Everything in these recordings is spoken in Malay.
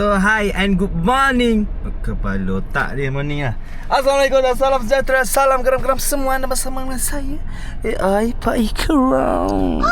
So hi and good morning. Kepala otak dia morning lah. Assalamualaikum dan salam sejahtera. Salam geram-geram semua. Anda bersama dengan saya AI Pak Ikram.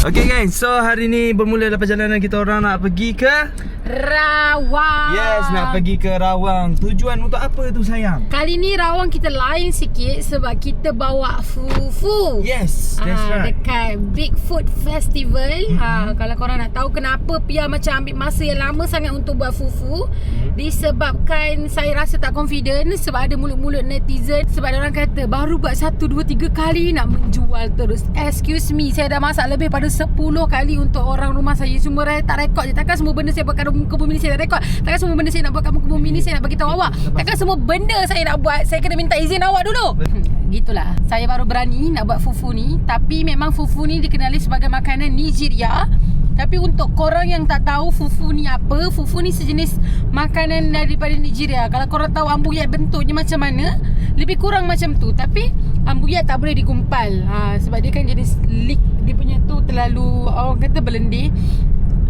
Okay guys, so hari ni bermula dari perjalanan kita orang nak pergi ke Rawang. Yes, nak pergi ke Rawang. Tujuan untuk apa tu sayang? Kali ni Rawang kita lain sikit sebab kita bawa Fufu. Yes, that's right. Dekat Big Food Festival. Kalau korang nak tahu kenapa Pia macam ambil masa yang lama sangat untuk buat Fufu, disebabkan saya rasa tak confident sebab ada mulut-mulut netizen. Sebab orang kata baru buat 1, 2, 3 kali nak menjual terus. Excuse me, saya dah masak lebih pada 10 kali untuk orang rumah saya. Cuma tak rekod je. Takkan semua benda saya buat kat muka bumi ni saya dah rekod. Takkan semua benda saya nak buat kat muka bumi ni saya nak bagi tahu awak. Takkan semua benda saya nak buat saya kena minta izin awak dulu. Gitulah. Saya baru berani nak buat fufu ni. Tapi memang fufu ni dikenali sebagai makanan Nigeria. Tapi untuk korang yang tak tahu fufu ni apa, fufu ni sejenis makanan daripada Nigeria. Kalau korang tahu ambuyat bentuknya macam mana, lebih kurang macam tu. Tapi ambuyat tak boleh digumpal. Sebab dia kan jenis leak. Dia punya tu terlalu orang kata berlendir.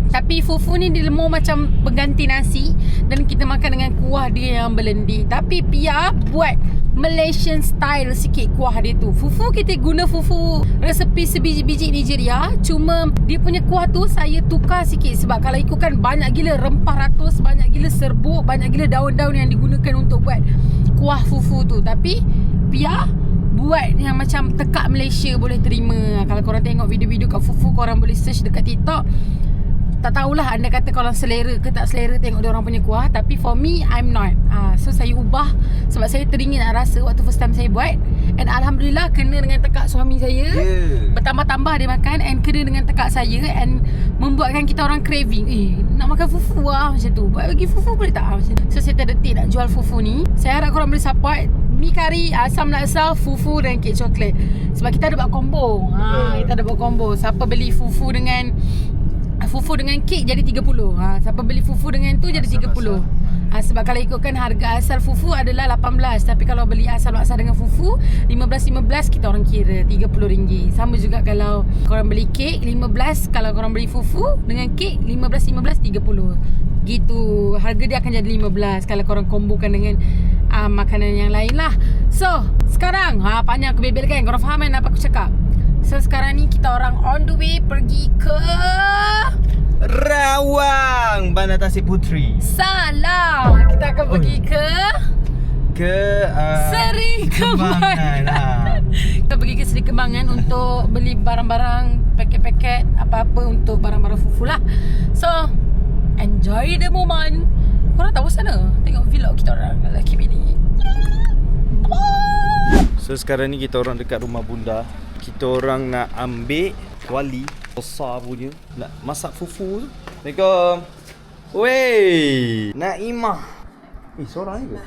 Tapi fufu ni dia lemur macam pengganti nasi dan kita makan dengan kuah dia yang berlendir. Tapi Pia buat Malaysian style sikit kuah dia tu. Fufu kita guna fufu resepi sebiji-biji Nigeria. Cuma dia punya kuah tu saya tukar sikit. Sebab kalau ikutkan banyak gila rempah ratus, banyak gila serbuk, banyak gila daun-daun yang digunakan untuk buat kuah fufu tu. Tapi Pia buat yang macam tekak Malaysia boleh terima. Kalau korang tengok video-video kat fufu, korang boleh search dekat TikTok. Tak tahulah anda kata korang selera ke tak selera tengok dia orang punya kuah. Tapi for me, I'm not. So saya ubah sebab saya teringin nak rasa waktu first time saya buat. And Alhamdulillah kena dengan tekak suami saya. Bertambah-tambah dia makan and kena dengan tekak saya. And membuatkan kita orang craving. Nak makan fufu lah macam tu. Buat bagi fufu boleh tak? Macam tu. So saya terdetik nak jual fufu ni. Saya harap korang boleh support. Mi kari, asam laksa, fufu dan kek coklat. Sebab kita ada buat combo. Kita ada buat combo. Siapa beli fufu dengan kek jadi 30. Siapa beli fufu dengan tu jadi 30. Sebab kalau ikutkan harga asal fufu adalah 18. Tapi kalau beli asal laksa dengan fufu 15-15 kita orang kira RM30. Sama juga kalau korang beli kek 15. Kalau korang beli fufu dengan kek 15-15 30. Gitu. Harga dia akan jadi 15 kalau korang kombokan dengan makanan yang lain lah. So sekarang panjang aku bebel kan. Korang faham kan apa aku cakap? So sekarang ni kita orang on the way pergi ke Rawang, Bandar Tasik Puteri. Salah. Kita akan pergi ke Seri Kembangan. Kita pergi ke Seri Kembangan untuk beli barang-barang, paket-paket apa-apa untuk barang-barang fufu lah. So enjoy the moment. Korang tahu sana tengok vlog kita orang lelaki bini. So sekarang ni kita orang dekat rumah bunda. Kita orang nak ambil kuali besar punya, nak masak fufu tu. Assalamualaikum. Wey, Naimah. Seorang ni ke?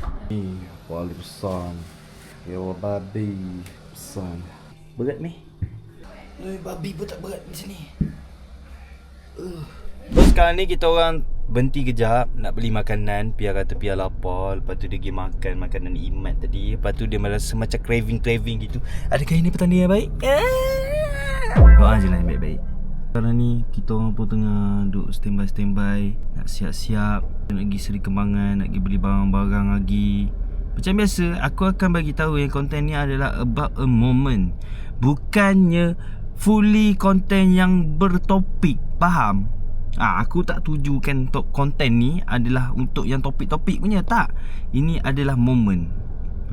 Kuali besar. Ya babi besar. Berat ni? Babi pun tak berat macam ni. So sekarang ni kita orang berhenti kejap nak beli makanan. Pia kata Pia lapar. Lepas tu dia pergi makan makanan Imat tadi. Lepas tu dia merasa macam craving gitu. Adakah ini petanda yang baik? Doa je lah yang baik-baik. Sekarang ni kita orang pun tengah duduk standby nak siap-siap nak pergi Seri Kembangan, nak pergi beli barang-barang lagi. Macam biasa aku akan bagi tahu yang konten ni adalah about a moment. Bukannya fully konten yang bertopik. Faham? Aku tak tujukan konten ni adalah untuk yang topik-topik punya. Tak. Ini adalah moment.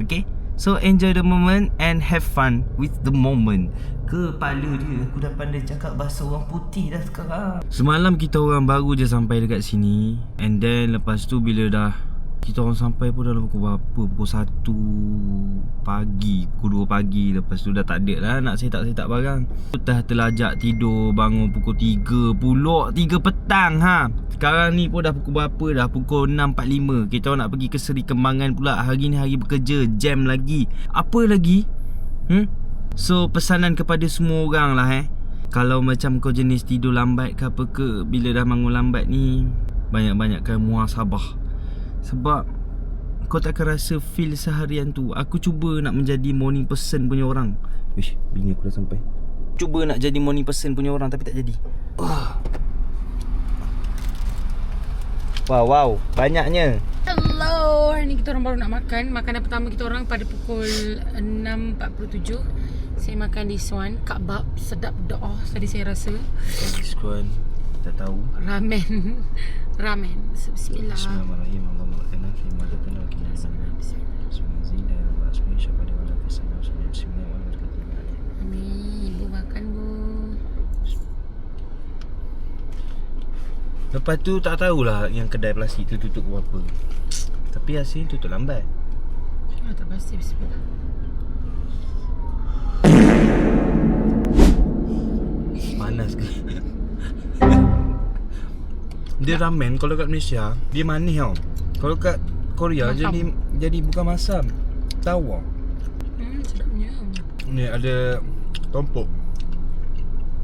Okay? So enjoy the moment and have fun with the moment. Kepala dia, aku dah pandai cakap bahasa orang putih dah sekarang. Semalam kita orang baru je sampai dekat sini. And then lepas tu bila dah kita orang sampai pun dalam pukul berapa? Pukul 1 pagi, pukul 2 pagi. Lepas tu dah tak ada lah nak setak-setak barang. Dah terlajak tidur, bangun pukul 3 pulak 3 petang. Sekarang ni pun dah pukul berapa dah? Pukul 6.45. Kita orang nak pergi ke Seri Kembangan pula. Hari ni hari bekerja, jam lagi. Apa lagi? So pesanan kepada semua orang lah Kalau macam kau jenis tidur lambat ke apa ke, bila dah bangun lambat ni, banyak-banyakkan muhasabah. Sebab kau takkan rasa feel seharian tu. Aku cuba nak menjadi morning person punya orang. Wish, bini aku dah sampai. Cuba nak jadi morning person punya orang tapi tak jadi. Wow, banyaknya. Hello, hari ni kita orang baru nak makan. Makanan pertama kita orang pada pukul 6.47. Saya makan this one, kabab sedap doh. Tadi saya rasa Skuan, tak tahu. ramen. Bismillah. Bismillahirrahmanirrahim. Allahumma lakana fi ma zakana wa qina adzabannar. Amin. Bu makan, Bu. Lepas tu tak tahulah yang kedai plastik tu tutup ke apa. Tapi asalnya tutup lambat. Tak pasti. Bismillah. Panas ke? Dia ramen kalau kat Malaysia dia manis tau. Kalau kat Korea masam. jadi bukan masam. Tawar. Sedapnya. Ni ada tompok.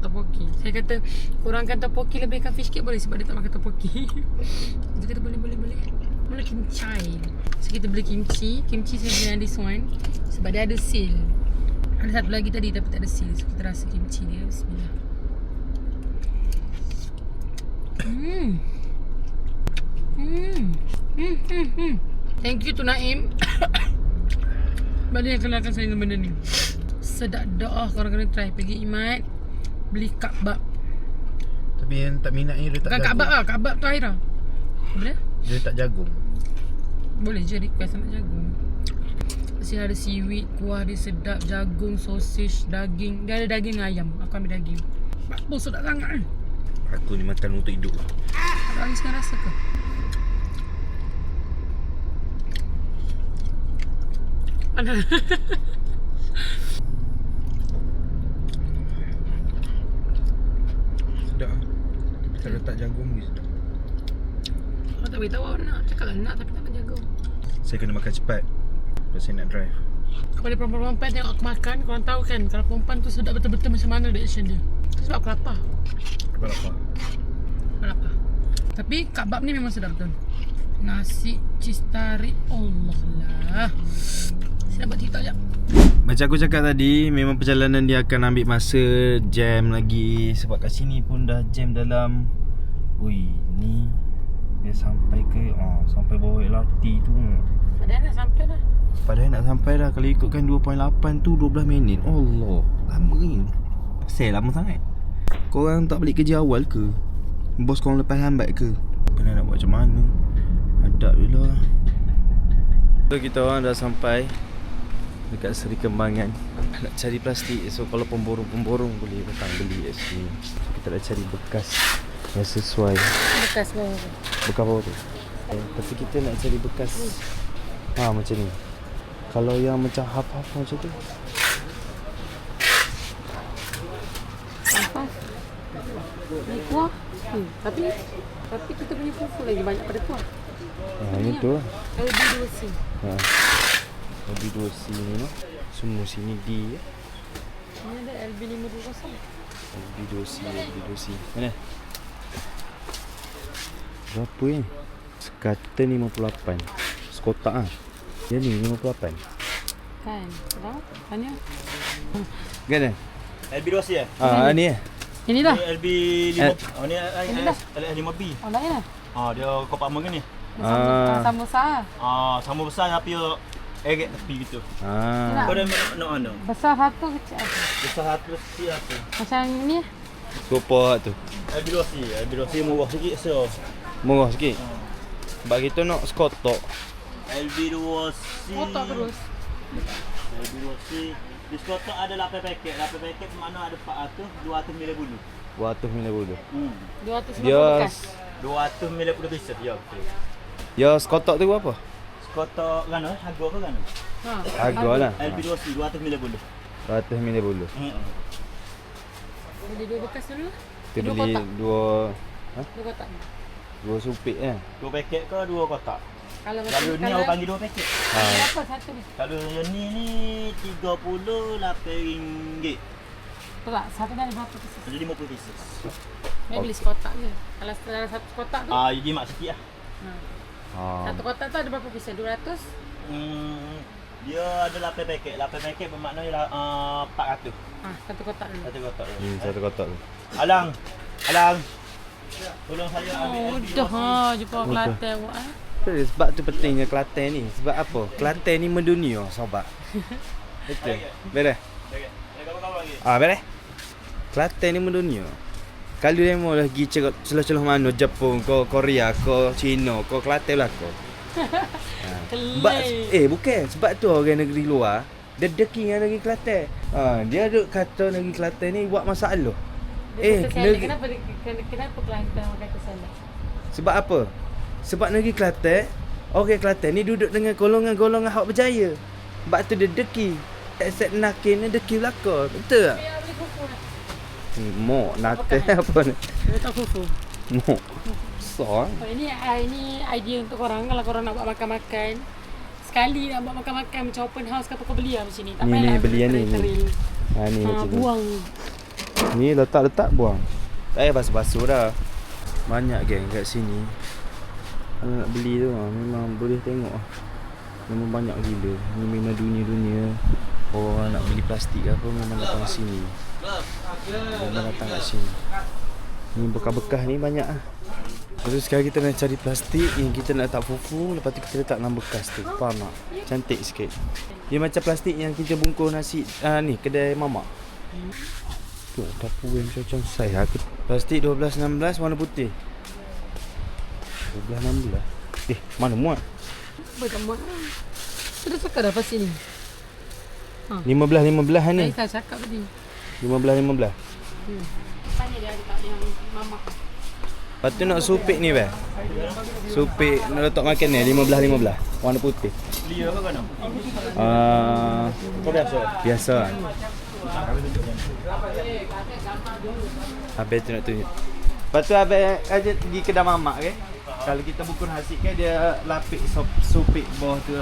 Topoki. Saya kata kurangkan topoki, lebihkan fish cake boleh sebab dia tak makan topoki. Dia kata boleh. Mana kimchi. So kita beli kimchi. Kimchi saya beli yang this one sebab dia ada seal. Ada satu lagi tadi tapi tak ada seal. So kita rasa kimchi dia. Bismillah. Thank you to Naim. Balik yang kenalkan saya dengan benda ni. Sedap doa, korang kena try. Pergi Imat beli kabab. Tapi yang tak minat ni dia tak Bukan jagung. kabab lah, kabab tu Aira. Boleh? Dia tak jagung. Boleh je request nak jagung. Mesti ada seaweed, kuah dia sedap, jagung, sausage, daging. Dia ada daging ayam. Aku ambil daging. Bakpo sedap sangat kan? Aku ni makan untuk hidup. Ada angin sekarang rasa ke? Panas. Sedap lah. Tapi tak letak jagung ni sedap. Aku tak beritahu awak nak. Cakap lah nak tapi tak nak jagung. Saya kena makan cepat sebab saya nak drive. Kepada perempuan-perempuan tengok aku makan, korang tahu kan kalau perempuan tu sedap betul-betul macam mana reaction dia. Sebab aku lapar. Apa lapar? Aku lapar. Tapi kabab ni memang sedap betul. Nasi cheese tarik. Allah lah. Saya nak buat TikTok sekejap. Macam aku cakap tadi, memang perjalanan dia akan ambil masa, jam lagi. Sebab kat sini pun dah jam dalam. Ui, ni dia sampai ke sampai bawah LRT tu. Padahal nak sampai dah. Padahal nak sampai dah. Kalau ikutkan 2.8 tu 12 minit. Allah, lama ni. Pasal lama sangat. Korang tak balik kerja awal ke? Bos korang lepas lambat ke? Kena nak buat macam mana? Hadap je lah. So kita orang dah sampai dekat Seri Kembangan. Nak cari plastik. So kalau pemborong-pemborong boleh datang beli kat sini. Kita nak cari bekas yang sesuai. Bekas bawah tu. Bekas bawah tu. Tapi kita nak cari bekas macam ni. Kalau yang macam half-half macam tu, Apa? Ni kuah. Tapi kita punya fufu lagi banyak pada kuah. ini tu lah. LB2C. Lebih 2C ni no. Semua sini D ya. Ni ada LB520. Lebih 2C. Mana? Berapa ni? Sekata 58. Sekotak ah. Dia ni 58. Kan? Tahu? Tanya. Kan? LB2C ya? Ni Ini dah. Ni LB5. Oh ni LB5B. Oh lain lah. Dia kompartmen ke ni? Sama besar. Sama besar tapi eret tepi gitu. Nak. Kau dah nak mana? Besar satu kecil satu. Besar satu kecil satu. Macam ni. Sopa tu. LB2C murah sikit so. Murah sikit. Sebab kita nak sekotak. LB2C. Kotak terus. LB2C. Di skotak ada 8 paket. 8 paket mana ada 400, 200 ml bulu. 200 ml bulu. 250 Dia bekas. 200 ml bulu pieces. Ya betul. Ya sekotak tu berapa? Skotak kan harga ke kan? Harga lah. LB2C 200 ml bulu. 200 ml bulu. Beli dua bekas dulu. Kita Dua beli kotak. Dua kotak. dua supik kan. 2 paket ke 2 kotak? Kalau Kalau ni awak panggil 2 paket. berapa satu ni? Kalau yang ni RM38. Tak, satu dah 50 pieces. Jadi 50 pieces. Saya beli sekotak je. Kalau dalam satu kotak tu, Jimat sikit lah. satu kotak tu ada berapa pieces? 200? Dia ada 8 paket. 8 paket bermakna 400. Satu kotak dulu. Satu kotak tu. Satu kotak tu. Alang. Tolong saya ambil Dah jumpa Kelantan awak Sebab tu pentingnya Kelantan ni. Sebab apa? Kelantan ni mendunia, sobat. Betul. Beres. Kawan-kawan lagi. Beres. Kelantan ni mendunia. Kalau dia mau lagi celah-celah mana Jepun, ko Korea, ko China, ko Kelantan lah ko. Bukan. Sebab tu orang negeri luar dia deki dengan negeri Kelantan. Dia duk kata negeri Kelantan ni buat masalah. Kenapa Kelantan orang kata salah? Sebab apa? Sebab negeri Kelantan, orang Kelantan ni duduk dengan golongan-golongan hak berjaya. Sebab tu dia deki. Except nakin ni deki belakang. Betul tak? Biar beli fufu lah. Mok nate apa ni? Dia tak fufu. Mok. Besar. Ini idea untuk korang. Kalau korang nak buat makan-makan, sekali nak buat makan-makan macam open house ke apa, kau beli lah macam ni. Tak Ni payahlah beli yang ni. keril. Ni macam ni. Buang. Ni letak buang. Tak payah basuh-basuh dah. Banyak geng kat sini. Kalau nak beli tu memang boleh tengok. Memang banyak gila. Ni memang dunia-dunia. Orang nak beli plastik apa memang datang sini. Memang datang kat sini. Ni bekas-bekas ni banyak ah. Lepas tu sekarang kita nak cari plastik yang kita nak letak fufu. Lepas tu kita letak dalam bekas tu. Faham tak? Cantik sikit. Dia macam plastik yang kita bungkus nasi ni kedai mamak. Tu dapur yang macam saya. Plastik 12-16 warna putih. 12-16. Mana muat? Bukan muat lah. Sudah cakap dah pasal ni. 15 ni. Saya cakap tadi. 15. Tanya dia ada tak yang mamak. Lepas tu nak supik ni bang. Supik nak letak makan ni 15 warna putih. Belia ke kan? Kau biasa. Habis tu nak tunjuk. Lepas tu habis aja pergi kedai mamak ke. Kalau kita bukan hasil kan dia lapik supik bawah tu.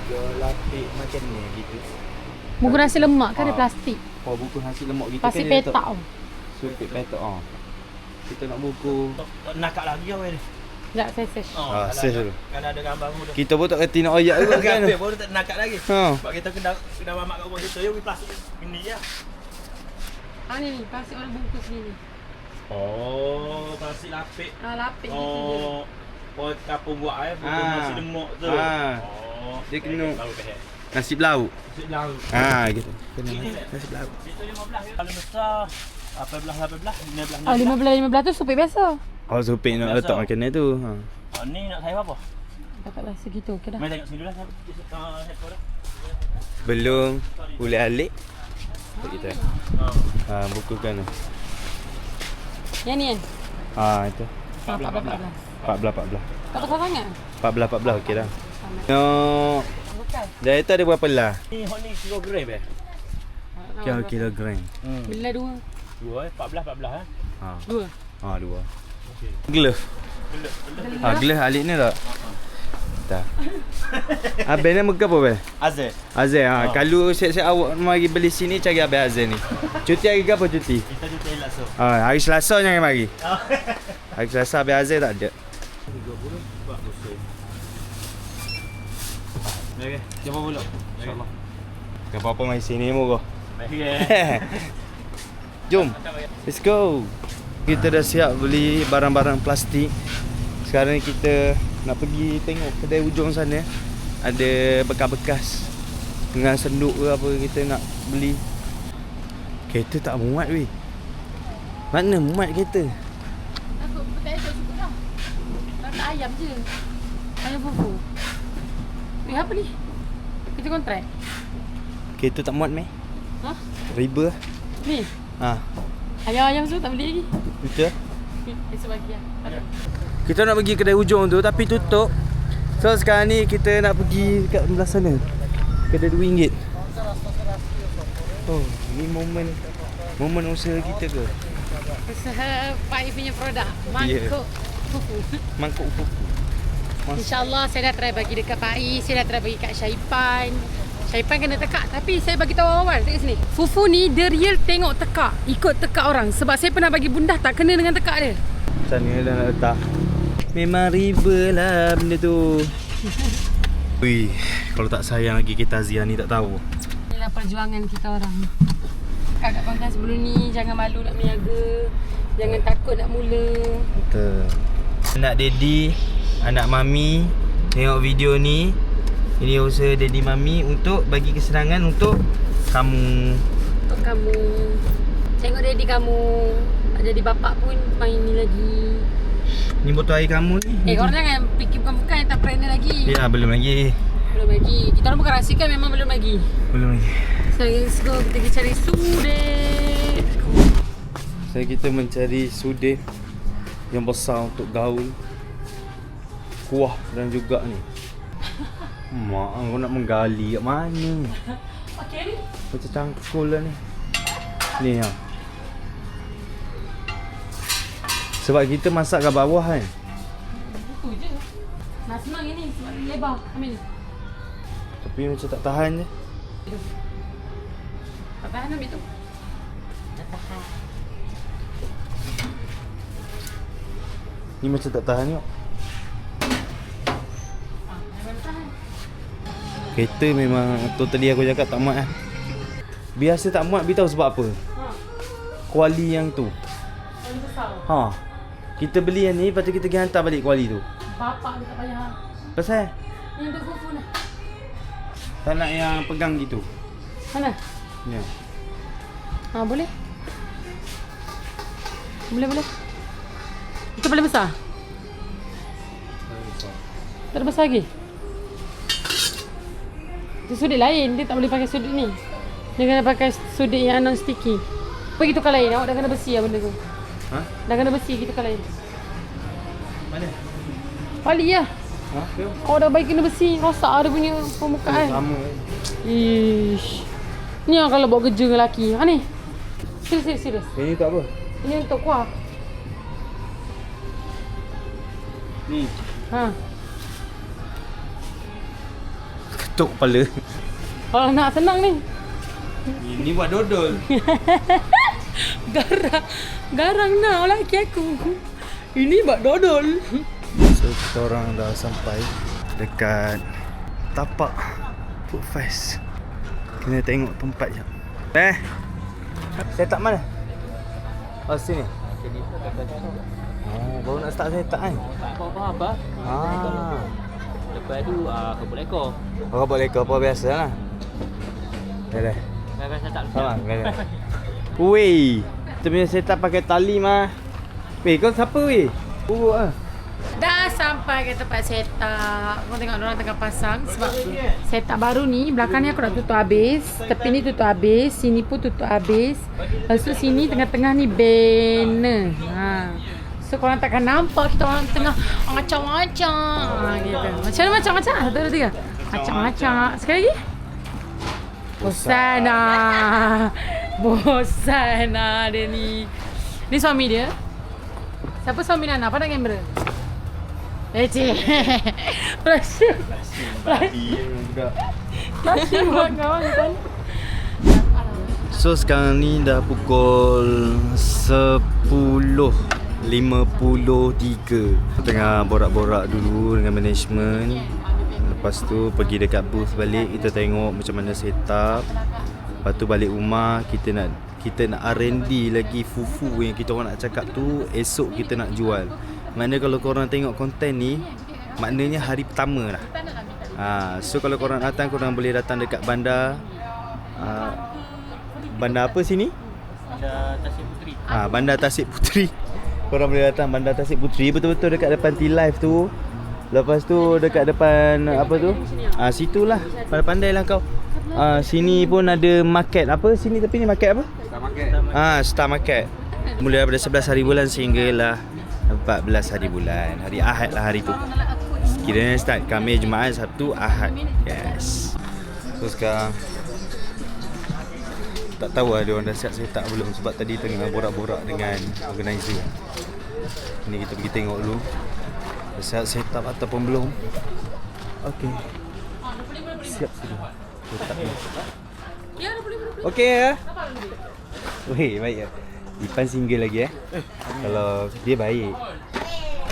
Dia lapik macam ni gitu. Buku nasi lemak kan ada plastik. Buku nasi lemak gitu Plastik kan dia petak. letak supik petak Kita nak buku. Nakak lagi kau ni. Sekejap saya search. Search dulu. Kalau ada gambar pun dah. Kita pun tak kerti nak ayat juga kan. Gambar pun tak nakak lagi. Ha. Sebab kita kena mamak kat rumah kita, we plastik ini je. Ni plastik orang bungkus ni. Plastik lapik. Lapik gitu je. Kapung buat bukan nasi lemak tu. Dia kena nasi belauk. Nasi belauk. Gitu. Kena nasi belauk. Itu 15 kalau besar 18, 15 15 tu supik biasa. Supik nak letak makan ni tu. Ni nak saya apa? Takutlah segitu okey dah. Mari tengok sini dulu lah. Belum boleh alik. Kita. Bukukan tu. Yang ni kan? Itu. 14. Tak besar sangat? 14 okey dah. No. Bukan. Dah itu ada berapa lah? Ni hot ni kilogram Kilogram. Bila 2 14 2. 2. Glove. Glove alik ni tak? Tak. Abang ni muka apa bang? Azir. Azir. Kalau siap-siap awak mari beli sini cari Abang Azir ni. Cuti hari ke apa cuti? Kita cuti Selasa. Hari Selasa jangan mari. Hari Selasa Abang Azir tak ada. 30 buat musim. Okey, jumpa pula. Insya-Allah. Apa-apa mari sini murah. Okey. Jom. Let's go. Kita dah siap beli barang-barang plastik. Sekarang ni kita nak pergi tengok kedai ujung sana. Ada bekas-bekas dengan senduk ke apa kita nak beli. Kereta tak muat weh. Mana muat kereta? Takut potato cukup dah. Nak ayam je. Ayam fufu. Apa ni? Kita kontrak. Kereta tak muat meh? Riba. Ni? Ayam semua tak beli lagi. Betul? Esok pagi lah. Kita nak pergi kedai ujung tu tapi tutup. So sekarang ni kita nak pergi dekat belah sana. Kedai RM2. Ni momen usaha kita ke? Usaha Pai punya produk. Mangkuk fufu. Mangkuk fufu. InsyaAllah saya dah try bagi dekat Pai. Saya dah try bagi kat Syaipan. Saipan kena tekak. Tapi saya bagi tahu awal dekat sini. Fufu ni dia real tengok tekak. Ikut tekak orang. Sebab saya pernah bagi bundah tak kena dengan tekak dia. Macam ni dah nak letak. Memang riba lah benda tu. Ui, kalau tak sayang lagi kita Azia ni tak tahu. Inilah perjuangan kita orang. Kakak konten sebelum ni jangan malu nak berniaga. Jangan takut nak mula. Betul. Anak daddy, anak mami tengok video ni. Ini usaha daddy mami untuk bagi kesenangan untuk kamu. Untuk kamu. Tengok daddy kamu. Tak jadi bapak pun main ni lagi. Ni botol air kamu ni. Korang jangan fikir bukan-bukan yang tak pregnant lagi. Ya, belum lagi. Belum lagi. Kita orang bukan rahsiakan memang belum lagi. Belum lagi. So let's go. Kita pergi cari sudet. Saya kita mencari sudet yang besar untuk gaul. Kuah dan juga ni. Mak, kau nak menggali kat mana? Okey ni. Macam cangkul lah ni. Ni ya. Sebab kita masak kat bawah kan. Itu je. Nak senang ini sebab lebar. Ambil ni. Tapi macam tak tahan je. Tak tahan ambil tu. Tak tahan. Ni macam tak tahan tengok. Kereta memang totally aku cakap tak muat lah. Biasa tak muat, beritahu sebab apa? Kuali yang tu. Kuali besar. Ha. Kita beli yang ni, lepas tu kita pergi hantar balik kuali tu. Bapak dia tak payah. Pasal? Ni untuk fufu lah. Tak nak yang pegang gitu. Mana? Ya. Boleh. Boleh. Itu paling besar? Tak ada besar lagi? Itu sudet lain, dia tak boleh pakai sudet ni. Dia kena pakai sudet yang non sticky. Pergi tukar lain, awak dah kena besi lah benda tu. Ha? Dah kena besi, kita tukar lain. Mana? Balik lah. Ha? Tengok. Awak dah bagi kena besi, rosak dia punya permukaan. Sama. Ish. Ni lah kalau buat kerja dengan lelaki. Ha ni. Serius. Ini tak apa? Ini untuk kuah. Ni. Ha. Ketuk kepala. Kalau nak senang ni. Ni buat dodol. Garang nak lelaki aku. Ini buat dodol. So kita orang dah sampai dekat tapak Food Fest. Kena tengok tempat jap. Set up mana? Oh sini. Baru nak start set up kan? Tak apa-apa. Lepas tu kebun ekor. Kau boleh kau apa biasa lah. Dah. Biasa tak Sama, dah. Weh, kita punya set up pakai tali mah. Weh, kau siapa weh? Buruk ah. Dah sampai ke tempat setup. Kau tengok orang tengah pasang. Sebab setup baru ni, belakang ni aku dah tutup habis. Tepi ni tutup habis. Sini pun tutup habis. Lepas tu sini tengah-tengah ni banner. So korang takkan nampak kita orang tengah acak-acak gitu. Macam mana macam-macam? 1, 2, 3. Acak-acak. Sekali lagi. Bosan dia ni. Ni suami dia. Siapa suami Nana? Pandang kamera. Leceh. Pressure buat kawan kan. So sekarang ni dah pukul 10.53. Tengah borak-borak dulu dengan management. Lepas tu pergi dekat booth balik, kita tengok macam mana setup. Lepas tu balik rumah kita nak R&D lagi fufu yang kita orang nak cakap tu esok kita nak jual. Maknanya kalau korang tengok konten ni, maknanya hari pertama lah. So kalau korang datang, korang boleh datang dekat bandar bandar apa sini? Bandar Tasik Puteri. Bandar Tasik Puteri. Korang boleh datang Bandar Tasik Puteri, betul-betul dekat depan T-Live tu. Lepas tu dekat depan apa tu? Situlah. Pandai-pandai lah kau. Sini pun ada market apa? Sini tapi ni market apa? Star Market. Star Market. Mula daripada 11 hari bulan sehinggalah 14 hari bulan. Hari Ahad lah hari tu. Kiranya start Khamis, Jumaat, Sabtu, Ahad. Yes. So sekarang tak tahu lah dia orang dah siap setup belum, sebab tadi tengah borak-borak dengan organizer. Ni kita pergi tengok dulu dah siap setup ataupun belum. Okey. Siap sudah. Ya, boleh. Okey ya. Weh, baik ya. Ipan single lagi Kalau dia baik.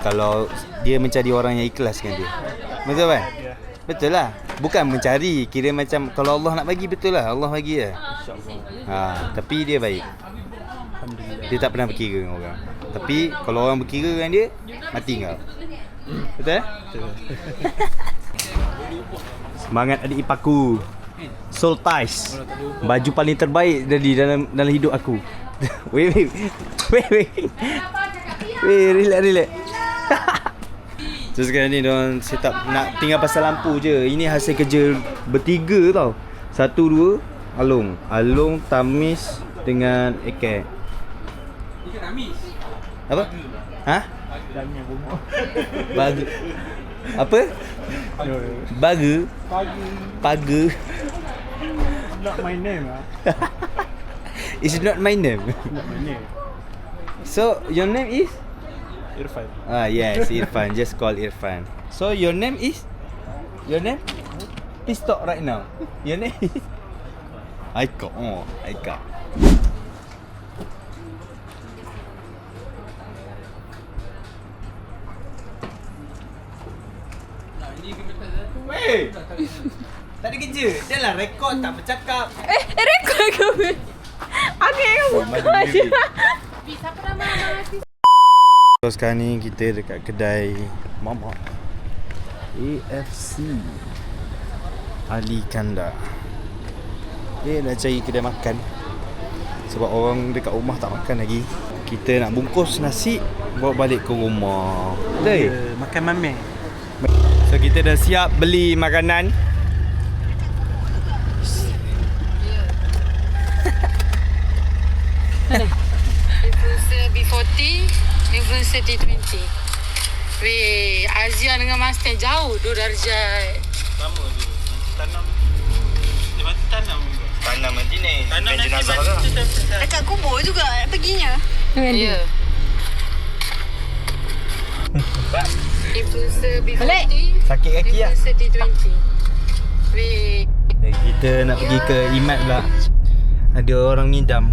Kalau dia mencari orang yang ikhlas dengan dia. Betul kan? Betul lah. Bukan mencari, kira macam kalau Allah nak bagi, betul lah. Allah bagi lah. Tapi dia baik. Dia tak pernah berkira dengan orang. Tapi kalau orang berkira dengan dia, mati kau. Betul? Betul. Semangat adik ipaku. Soul Ties. Baju paling terbaik dari dalam hidup aku. Wait. Relax. So sekarang ni diorang set up nak tinggal pasal lampu je. Ini hasil kerja bertiga tau. 1, 2 Along, Tamis dengan Eke. Apa? Ha? Bagu. Apa? Paga. Not my name It's not my name. So your name is? Irfan. Yes, Irfan. Just call Irfan. So your name is? Your name? Please talk right now. Your name is? Aika. Aika. Weh! Tak ada kerja. Dah lah rekod tak bercakap. Rekod kau. Okay, buka je. Siapa nama artis? So sekarang ni kita dekat kedai Mama AFC Ali Kanda. Nak cari kedai makan sebab orang dekat rumah tak makan lagi. Kita nak bungkus nasi bawa balik ke rumah. Betul? Makan mame. So kita dah siap beli makanan. Influencer B40, influencer T20. Weh, Azia dengan Master jauh 2 darjat. Sama tu. Tanam. Dia mati tanam juga. Tanam nanti ni. Tanam nanti jenazah mati lah. Dekat kubur juga perginya. Ya. Influencer B40. Balik. Sakit kaki lah. Influencer T20. Weh, Kita nak pergi ke Imat pula. Ada orang ngidam.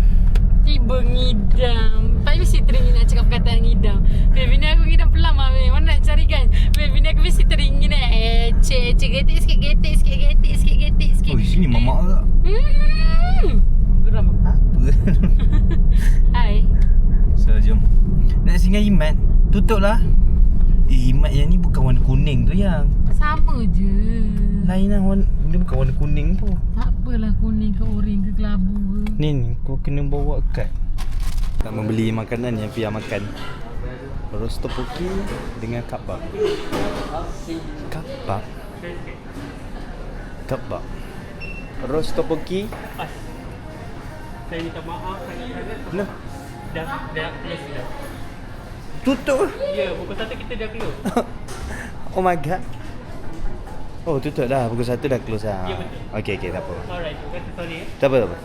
tiba ngidam. Tak mesti teringin nak cakap perkataan ngidam. Baby ni aku ngidam pelam lah. Mana nak cari kan? Baby ni aku mesti teringin nak getik sikit. Oh, sini mamak tak? Geram aku. Apa? Hai. So, jom. Nak singgah Imat. Tutup lah. Imat yang ni bukan warna kuning tu yang. Sama je. Lain lah warna. Dia bukan warna kuning tu. Tak apalah kuning ke oren ke kelabu ke. Ni kau kena bawa kad. Nak membeli makanan yang Pia makan. Rosto poki dengan kabab. Kabab. Rosto poki. Saya minta maaf sangat-sangat. Kenapa? Dah close dah. Tutup. Ya, pukul 1 kita dah close. Oh my god. Oh, tutup dah. Pukul 1 dah close lah. Ya, betul. Okey, tak apa. Alright, kata sorry ya. Tak apa.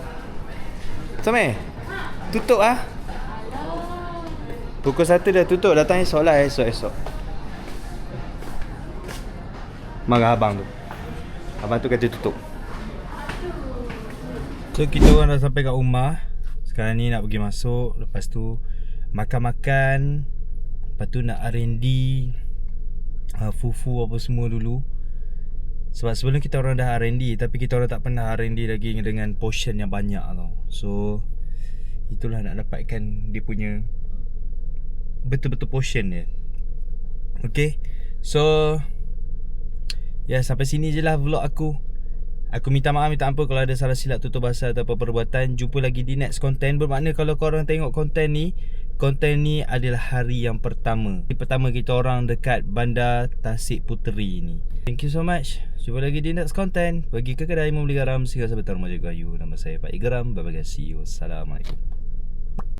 Sampai. Tutup ah. Pukul 1 dah tutup. Datang esok lah, esok. Marah abang tu. Abang tu kata tutup. So kita orang dah sampai kat rumah. Sekarang ni nak pergi masuk. Lepas tu makan-makan. Lepas tu nak R&D, fufu apa semua dulu. Sebab sebelum kita orang dah R&D, tapi kita orang tak pernah R&D lagi dengan portion yang banyak tau. So itulah nak dapatkan dia punya betul-betul portion dia. Okay. So sampai sini je lah vlog aku. Aku minta maaf, minta ampun kalau ada salah silap tutur bahasa atau perbuatan. Jumpa lagi di next content. Bermakna kalau korang tengok konten ni adalah hari yang pertama. Hari pertama kita orang dekat Bandar Tasik Puteri ni. Thank you so much. Jumpa lagi di next content. Pergi ke kedai membeli garam. Sehingga sampai rumah jaga ayu. Nama saya Pak Igeram. Bye bye guys. See you. Assalamualaikum.